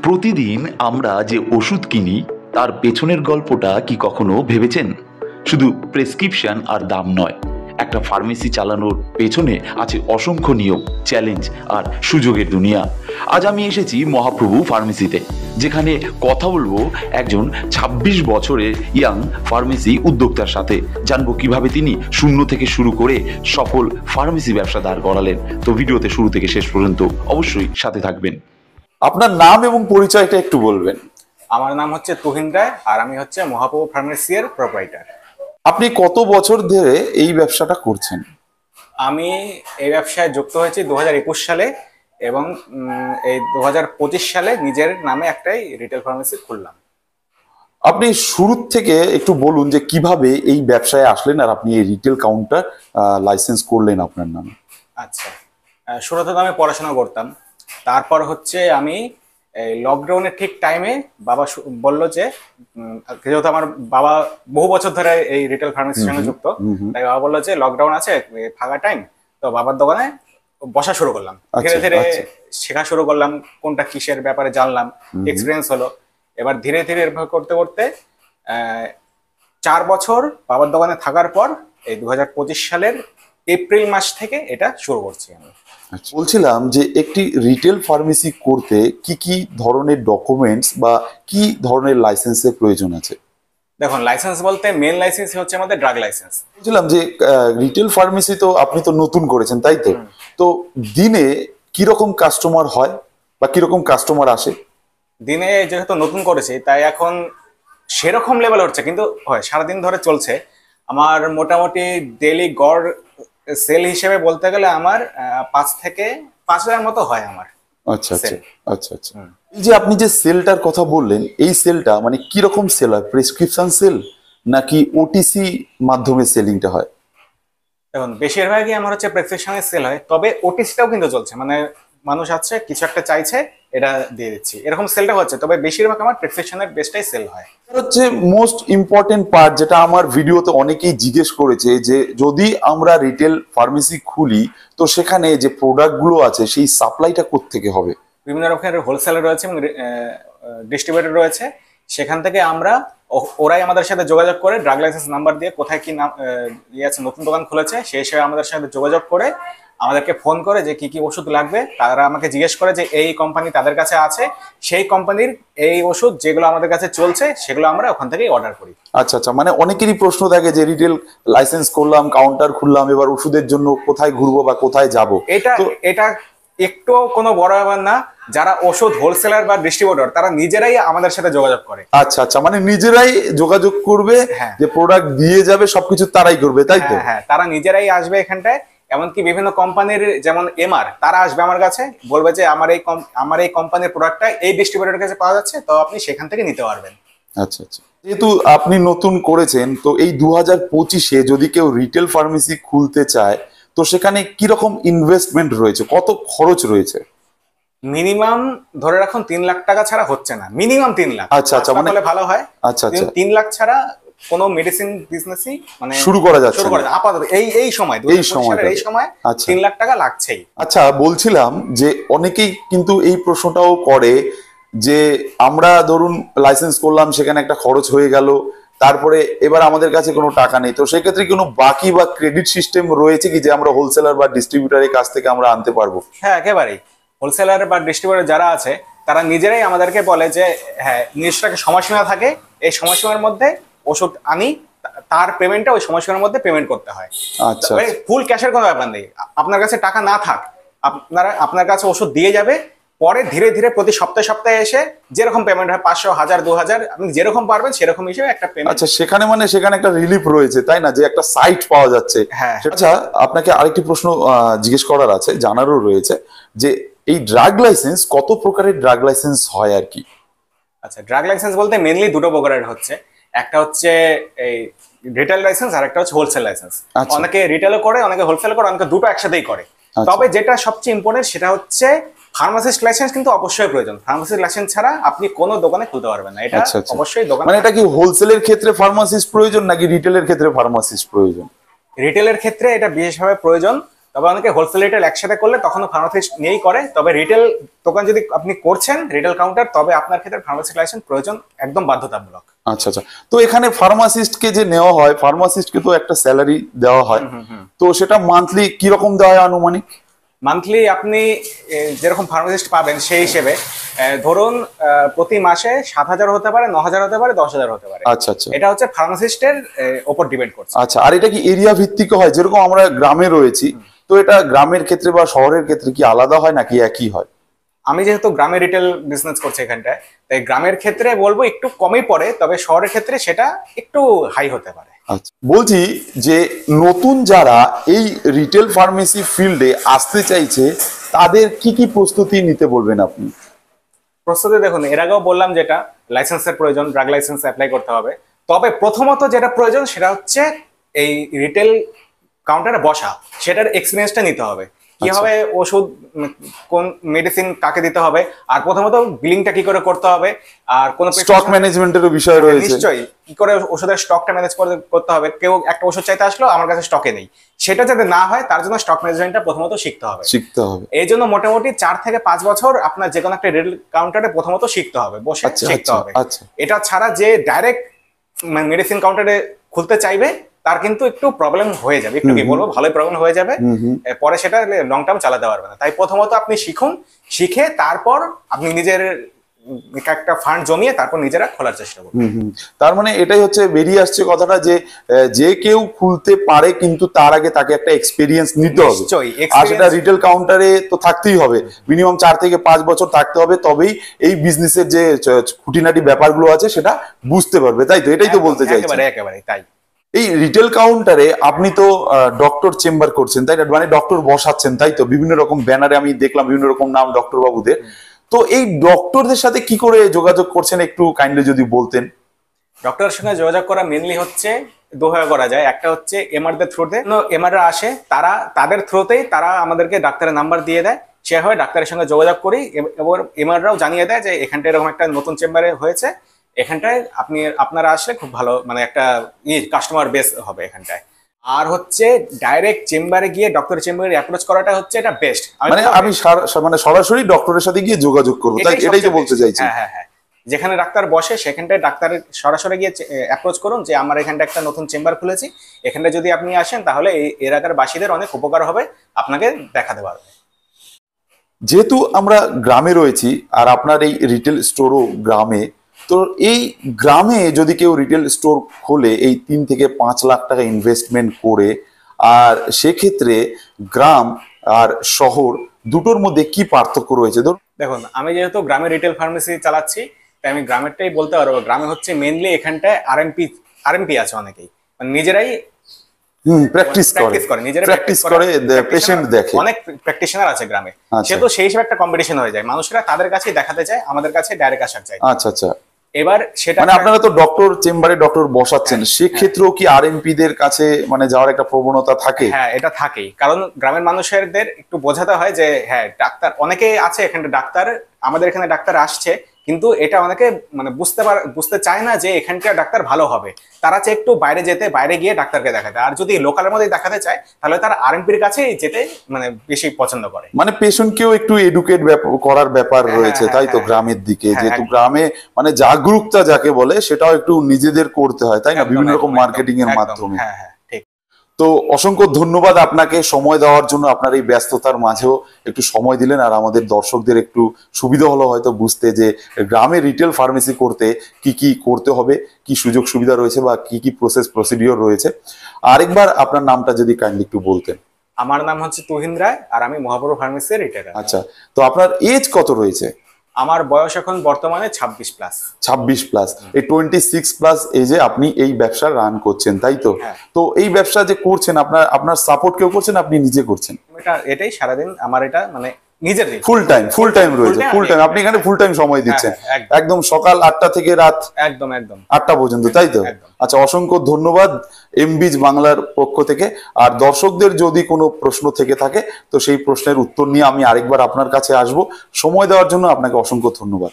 প্রতিদিন আমরা যে ওষুধ কিনি তার পেছনের গল্পটা কি কখনো ভেবেছেন? শুধু প্রেসক্রিপশন আর দাম নয়, একটা ফার্মেসি চালানোর পেছনে আছে অসংখ্য নিয়ম, চ্যালেঞ্জ আর সুযোগের দুনিয়া। আজ আমি এসেছি মহাপ্রভু ফার্মেসিতে, যেখানে কথা বলবো একজন ২৬ বছরের ইয়াং ফার্মেসি উদ্যোক্তার সাথে। জানবো কিভাবে তিনি শূন্য থেকে শুরু করে সফল ফার্মেসি ব্যবসা দাঁড় করালেন। তো ভিডিওতে শুরু থেকে শেষ পর্যন্ত অবশ্যই সাথে থাকবেন। আপনার নাম এবং পরিচয়টা একটু বলবেন। আমার নাম হচ্ছে তুহিন রায়, আর আমি হচ্ছে মহাপ্রভু ফার্মেসির প্রোপ্রাইটার। আপনি কত বছর ধরে এই ব্যবসাটা করছেন? আমি এই ব্যবসায় যুক্ত হয়েছি ২০২১ সালে এবং এই ২০২৫ সালে নিজের নামে একটাই রিটেল ফার্মেসি খুললাম। আপনি শুরু থেকে একটু বলুন যে কিভাবে এই ব্যবসায় আসলেন আর আপনি এই রিটেল কাউন্টার লাইসেন্স করলেন আপনার নামে। আচ্ছা, শুরুতে তো আমি পড়াশোনা করতাম। তারপর হচ্ছে আমি এই লকডাউনের ঠিক টাইমে বাবা বললো যে যেহেতু আমার বাবা বহু বছর ধরে এই রিটেল ফার্মেসির সঙ্গে যুক্ত, তাই বাবা বললো যে লকডাউন আছে, ফাঁকা টাইম, তো বাবার দোকানে বসা শুরু করলাম। ধীরে ধীরে শেখা শুরু করলাম, কোনটা কিসের ব্যাপারে জানলাম, এক্সপিরিয়েন্স হলো। এবার ধীরে ধীরে এরভাবে করতে করতে ৪ বছর বাবার দোকানে থাকার পর এই ২০২৫ সালের এপ্রিল মাস থেকে এটা শুরু করছি আমি। বলছিলাম যে একটি রিটেল ফার্মেসি করতে কি কি ধরনের ডকুমেন্টস বা কি ধরনের লাইসেন্সের প্রয়োজন আছে? দেখুন, লাইসেন্স বলতে মেন লাইসেন্স হচ্ছে আমাদের ড্রাগ লাইসেন্স। বলছিলাম যে রিটেল ফার্মেসি তো আপনি তো নতুন করেছেন, তাই তো? তো দিনে কিরকম কাস্টমার হয় বা কিরকম কাস্টমার আসে? দিনে যেহেতু নতুন করেছি তাই এখন সেরকম লেভেল হচ্ছে, কিন্তু হয় সারাদিন ধরে চলছে। আমার মোটামুটি ডেইলি গড় সেল হিসেবে বলতে গেলে আমার ৫ থেকে ৫,০০০ মতো হয় আমার। আচ্ছা আচ্ছা আচ্ছা আচ্ছা। এই যে আপনি যে সেলটার কথা বললেন, এই সেলটা মানে কিরকম সেল হয়? প্রেসক্রিপশন সেল নাকি ওটিসি মাধ্যমে সেলিংটা হয়? দেখুন, বেশিরভাগই আমার হচ্ছে প্রেসক্রিপশনের সেল হয়, তবে ওটিসিটাও কিন্তু চলছে। মানে মানুষ আছে কিছু একটা চাইছে, এটা দিয়ে দিচ্ছি, এরকম সেলটা হচ্ছে। তবে বেশিরভাগ আমার প্রেসক্রিপশনের বেসটাই সেল হয়। হচ্ছে মোস্ট ইম্পর্টেন্ট পার্ট, যেটা আমার ভিডিওতে অনেকেই জিজ্ঞেস করেছে, যে যদি আমরা রিটেল ফার্মেসি খুলি তো সেখানে যে প্রোডাক্টগুলো আছে সেই সাপ্লাইটা কোত্থেকে হবে? বিভিন্ন রকমের হোলসেলার রয়েছে এবং ডিস্ট্রিবিউটর রয়েছে। সেখান থেকে আমরা ওরাই আমাদের সাথে যোগাযোগ করে ড্রাগ লাইসেন্স নাম্বার দিয়ে কোথায় কি নাম ইয়ে আছে, নতুন দোকান খুলেছে, সেই হিসেবে আমাদের সাথে যোগাযোগ করে আমাদেরকে ফোন করে যে কি কি ওষুধ লাগবে। তারা আমাকে জিজ্ঞেস করে যে এই কোম্পানি তাদের কাছে আছে, সেই কোম্পানির এই ওষুধ যেগুলো আমাদের কাছে চলছে সেগুলো আমরা ওখান থেকেই অর্ডার করি। আচ্ছা আচ্ছা, মানে অনেকেরই প্রশ্ন থাকে যে রিটেল লাইসেন্স করলাম, কাউন্টার খুললাম, এবার ওষুধের জন্য কোথায় ঘুরবো বা কোথায় যাব? এটা একটু কোনো বড় ব্যাপার না। যারা ওষুধ হোলসেলার বা ডিস্ট্রিবিউটর তারা নিজেরাই আমাদের সাথে যোগাযোগ করে। আচ্ছা আচ্ছা, মানে নিজেরাই যোগাযোগ করবে, যে প্রোডাক্ট দিয়ে যাবে সবকিছু তারাই করবে, তাই তো? হ্যাঁ, তারা নিজেরাই আসবে এখানটায়। এমনকি বিভিন্ন কোম্পানির যেমন এমআর, তারা আসবে আমার কাছে, বলবে যে আমার এই কোম্পানির প্রোডাক্টটা এই ডিস্ট্রিবিউটরের কাছে পাওয়া যাচ্ছে, তো আপনি সেখান থেকে নিতে পারবেন। আচ্ছা আচ্ছা। যেহেতু আপনি নতুন করেছেন, তো এই ২০২৫-এ যদি কেউ রিটেল ফার্মেসি খুলতে চায় তো সেখানে কিরকম ইনভেস্টমেন্ট রয়েছে, কত খরচ রয়েছে? মিনিমাম ধরে রাখুন ৩ লাখ টাকা ছাড়া হচ্ছে না। মিনিমাম ৩ লাখ। আচ্ছা আচ্ছা, মানে ভালো হয়। আচ্ছা আচ্ছা, ৩ লাখ ছাড়া কোনো মেডিসিন বিজনেসই মানে শুরু করা যাচ্ছে না আপাতত এই সময় ৩ লাখ টাকা লাগছেই। আচ্ছা, বলছিলাম যে অনেকেই কিন্তু এই প্রশ্নটাও করে যে আমরা ধরুন লাইসেন্স করলাম, সেখানে একটা খরচ হয়ে গেল, তারপরে এবার আমাদের কাছে কোনো টাকা নেই, তো সেক্ষেত্রে কোনো বাকি বা ক্রেডিট সিস্টেম রয়েছে কি, যে আমরা হোলসেলার বা ডিস্ট্রিবিউটারের কাছ থেকে আমরা আনতে পারবো? হ্যাঁ, একেবারেই। হোলসেলার বা ডিস্ট্রিবিউটর যারা আছে তারা নিজেরাই আমাদেরকে বলে যে হ্যাঁ, নির্দিষ্ট একটা সময়সীমা থাকে, এই সময়সীমার মধ্যে ওষুধ আনি, তার পেমেন্টটা ওই সময়সীমার মধ্যে পেমেন্ট করতে হয়। আচ্ছা, ফুল ক্যাশের কোনো ব্যাপার নেই। আপনার কাছে টাকা না থাক, আপনার কাছে ওষুধ দিয়ে যাবে, পরে ধীরে ধীরে প্রতি সপ্তাহে সপ্তাহে এসে যেরকম পেমেন্ট হয়, ৫০০, ১০০০, ২০০০, আপনি যেরকম পারবেন সেরকম হিসেবে একটা পেমেন্ট। আচ্ছা, সেখানে একটা রিলিফ রয়েছে, তাই না, যে একটা সাইট পাওয়া যাচ্ছে। হ্যাঁ। আচ্ছা, আপনাকে আরেকটি প্রশ্ন জিজ্ঞেস করার আছে, জানারও রয়েছে, যে এই ড্রাগ লাইসেন্স কত প্রকারের ড্রাগ লাইসেন্স হয় আর কি? আচ্ছা, ড্রাগ লাইসেন্স বলতে মেইনলি দুটো প্রকারের হচ্ছে। একটা হচ্ছে এই রিটেল লাইসেন্স, আর একটা হচ্ছে হোলসেল লাইসেন্স। অনেকে রিটেলও করে, অনেকে হোলসেল করে, অনেকে দুটো একসাথেই করে। তবে যেটা সবচেয়ে ইম্পর্টেন্ট সেটা হচ্ছে ফার্মাসিস্ট লাইসেন্স কিন্তু অবশ্যই প্রয়োজন। ফার্মাসিস্ট লাইসেন্স ছাড়া আপনি কোনো দোকানে খুলতে পারবেন না। এটা অবশ্যই দোকান। মানে এটা কি হোলসেলের ক্ষেত্রে ফার্মাসিস্ট প্রয়োজন নাকি রিটেলের ক্ষেত্রে ফার্মাসিস্ট প্রয়োজন? রিটেলের ক্ষেত্রে এটা বিশেষভাবে প্রয়োজন, তবে অনেকে হোলসেল রিটেল একসাথে করলে তখনও ফার্মাসিস্ট নিয়েই করে। তবে রিটেল দোকান যদি আপনি করছেন, রিটেল কাউন্টার, তবে আপনার ক্ষেত্রে ফার্মাসি লাইসেন্স প্রয়োজন, একদম বাধ্যতামূলক। আচ্ছা আচ্ছা। তো এখানে ফার্মাসিস্টকে যে নেওয়া হয়, ফার্মাসিস্টকে তো একটা স্যালারি দেওয়া হয়, তো সেটা মান্থলি কি রকম দেওয়া হয় আনুমানিক? মান্থলি আপনি যেরকম ফার্মাসিস্ট পাবেন সেই হিসেবে ধরুন প্রতি মাসে 7,000 হতে পারে, 9,000 হতে পারে, 10,000 হতে পারে। আচ্ছা আচ্ছা। এটা হচ্ছে ফার্মাসিস্টের উপর ডিপেন্ড করছে। আচ্ছা, আর এটা কি এরিয়া ভিত্তিক হয়? যেরকম আমরা গ্রামে রয়েছি, তো এটা গ্রামের ক্ষেত্রে বা শহরের ক্ষেত্রে কি আলাদা হয় নাকি একই হয়? আমি যেহেতু গ্রামে রিটেল বিজনেস করছি এখানটায়, তাই গ্রামের ক্ষেত্রে বলবো একটু কমই পড়ে, তবে শহরের ক্ষেত্রে সেটা একটু হাই হতে পারে। আচ্ছা, বলছি যে নতুন যারা এই রিটেল ফার্মেসি ফিল্ডে আসতে চাইছে, তাদের কি কি প্রস্তুতি নিতে বলবেন আপনি? প্রস্তুতি দেখুন, এর আগেও বললাম যেটা লাইসেন্সের প্রয়োজন, ড্রাগ লাইসেন্স অ্যাপ্লাই করতে হবে। তবে প্রথমত যেটা প্রয়োজন সেটা হচ্ছে এই রিটেল কাউন্টারে বসা, সেটার এক্সপিরিয়েন্সটা নিতে হবে। কিভাবে ওষুধ, কোন মেডিসিন কাকে দিতে হবে, আর প্রথমত বিলিংটা কি করে করতে হবে, আর কোন স্টক ম্যানেজমেন্টেরও বিষয় রয়েছে। নিশ্চয়ই, কি করে ওষুধের স্টকটা ম্যানেজ করতে হবে। কেউ একটা ওষুধ চাইতে আসলো, আমার কাছে স্টকে নেই, সেটা যাতে না হয় তার জন্য স্টক ম্যানেজমেন্টটা প্রথমত শিখতে হবে। এই জন্য মোটামুটি 4 থেকে 5 বছর আপনার যে কোনো একটা রিটেল কাউন্টারে প্রথমত শিখতে হবে, বসে শিখতে হবে। এটা ছাড়া যে ডাইরেক্ট মেডিসিন কাউন্টারে খুলতে চাইবে তার কিন্তু একটু প্রবলেম হয়ে যাবে, একটু কি বলবো, ভালোই প্রবলেম হয়ে যাবে, পরে সেটা লং টার্ম চালাতে পারবে না। তাই প্রথমত আপনি শিখুন, শিখে তারপর আপনি নিজের একটা ফান্ড জমিয়ে তারপর নিজেরা খোলার চেষ্টা করুন। তার মানে এটাই হচ্ছে বেরিয়ে আসছে কথাটা, যে যে কেউ খুলতে পারে, কিন্তু তার আগে তাকে একটা এক্সপেরিয়েন্স নিতে হবে। আর সেটা রিটেল কাউন্টারে তো থাকতেই হবে, মিনিমাম 4 থেকে 5 বছর থাকতে হবে, তবেই এই বিজনেসের যে খুঁটিনাটি ব্যাপারগুলো আছে সেটা বুঝতে পারবে, তাই তো? এটাই তো বলতে চাইছি। একেবারে তাই। এই রিটেল কাউন্টারে আপনি তো ডক্টর চেম্বার করছেন, তাই না? মানে ডক্টর বসাচ্ছেন, তাই তো? বিভিন্ন রকম ব্যানারে আমি দেখলাম বিভিন্ন রকম নাম ডক্টর বাবুদের। তো এই ডক্টরদের সাথে কি করে যোগাযোগ করছেন, একটু কাইন্ডলি যদি বলতেন। ডক্টরের সঙ্গে যোগাযোগ করা মেনলি হচ্ছে দুভাবে করা যায়। একটা হচ্ছে এমআরদের থ্রুতে, এমআররা আসে, তারা তাদের থ্রুতেই তারা আমাদেরকে ডাক্তারের নাম্বার দিয়ে দেয়, সে হয় ডাক্তারের সঙ্গে যোগাযোগ করি, এবং এমআররাও জানিয়ে দেয় যে এখানটা এরকম একটা নতুন চেম্বারে হয়েছে, এখানটায় আপনারা আসলে খুব ভালো, মানে একটা কাস্টমার বেস হবে এখানটায়। আর হচ্ছে ডাইরেক্ট চেম্বারে গিয়ে ডক্টরের চেম্বারে অ্যাপ্রোচ করাটা হচ্ছে এটা বেস্ট। মানে আমি মানে সরাসরি ডক্টরের সাথে গিয়ে যোগাযোগ করব, তাই এটাই তো বলতে চাইছি। হ্যাঁ, যেখানে ডাক্তার বসে সেখানটায় ডাক্তার সরাসরি গিয়ে অ্যাপ্রোচ করুন যে আমার এখানটা একটা নতুন চেম্বার খুলেছি, এখানটা যদি আপনি আসেন তাহলে এই এলাকার বাসীদের অনেক উপকার হবে, আপনাকে দেখাতে পারবে। যেহেতু আমরা গ্রামে রয়েছি আর আপনার এই রিটেল স্টোরও গ্রামে, তো এই গ্রামে যদি কেউ রিটেল স্টোর খোলে এই 3 থেকে 5 লাখ টাকা ইনভেস্টমেন্ট করে, আর সেক্ষেত্রে গ্রাম আর শহর দুটোর মধ্যে কি পার্থক্য রয়েছে? দেখুন, আমি যেহেতু গ্রামে রিটেল ফার্মেসি চালাচ্ছি, তাই আমি গ্রামেরটাই বলতে পারবো। গ্রামে হচ্ছে মেনলি এখানটায় আরএমপি আছে, অনেকেই নিজেরাই প্র্যাকটিস করে পেশেন্ট দেখে, অনেক প্র্যাকটিশনার আছে গ্রামে, সেহেতু সেই হিসেবে একটা কম্পিটিশন হয়ে যায়, মানুষরা তাদের কাছেই দেখাতে চায়, আমাদের কাছে ডাইরেক্ট আসার চাই। আচ্ছা আচ্ছা। এবার সেটা মানে আপনারা তো ডক্টর চেম্বারে ডক্টর বসাচ্ছেন, সেক্ষেত্রেও কি আরএমপি দের কাছে মানে যাওয়ার একটা প্রবণতা থাকে? হ্যাঁ, এটা থাকেই, কারণ গ্রামের মানুষদের একটু বোঝাতে হয় যে হ্যাঁ ডাক্তার অনেকে আছে এখানে, ডাক্তার আমাদের এখানে ডাক্তার আসছে, কিন্তু এটা অনেকে মানে বুঝতে চায় না যে এখানকার ডাক্তার ভালো হবে, তারা চায় একটু বাইরে যেতে, বাইরে গিয়ে ডাক্তারকে দেখাতে। আর যদি লোকালের মধ্যে দেখাতে চায় তাহলে তারা আরএমপির কাছে যেতে মানে বেশি পছন্দ করে। মানে পেশেন্টকেও একটু এডুকেট করার ব্যাপার রয়েছে, তাই তো? গ্রামের দিকে যেহেতু গ্রামে মানে জাগরুকতা যাকে বলে সেটাও একটু নিজেদের করতে হয়, তাই না? বিভিন্ন রকম মার্কেটিং এর মাধ্যমে। তো অসংখ্য ধন্যবাদ আপনাকে সময় দেওয়ার জন্য, আপনার এই ব্যস্ততার মাঝেও একটু সময় দিলেন, আর আমাদের দর্শকদের একটু সুবিধা হলো হয়তো বুঝতে যে গ্রামে রিটেল ফার্মেসি করতে কি কি করতে হবে, কি সুযোগ সুবিধা রয়েছে বা কি কি প্রসিডিওর রয়েছে। আরেকবার আপনার নামটা যদি কাইন্ডলি একটু বলতেন। আমার নাম হচ্ছে তুহিন রায়, আর আমি মহাপুর ফার্মেসির রিটেলার। আচ্ছা, তো আপনার এজ কত রয়েছে? আমার বয়স এখন বর্তমানে 26+। 26+, এই 26+ এজে আপনি এই ব্যবসা রান করছেন, তাই তো? তো এই ব্যবসা যে করছেন, আপনার সাপোর্ট কেউ করছেন, আপনি নিজে করছেন? এটাই সারাদিন আমার, এটা মানে নিজের ফুল টাইম রয়েছে, ফুল টাইম আপনি এখানে ফুল টাইম সময় দিচ্ছেন, একদম সকাল 8টা থেকে রাত একদম 8টা পর্যন্ত, তাই তো? আচ্ছা, অসংখ্য ধন্যবাদ এমবিজ বাংলার পক্ষ থেকে। আর দর্শকদের যদি কোনো প্রশ্ন থেকে থাকে তো সেই প্রশ্নের উত্তর নিয়ে আমি আরেকবার আপনার কাছে আসবো। সময় দেওয়ার জন্য আপনাকে অসংখ্য ধন্যবাদ।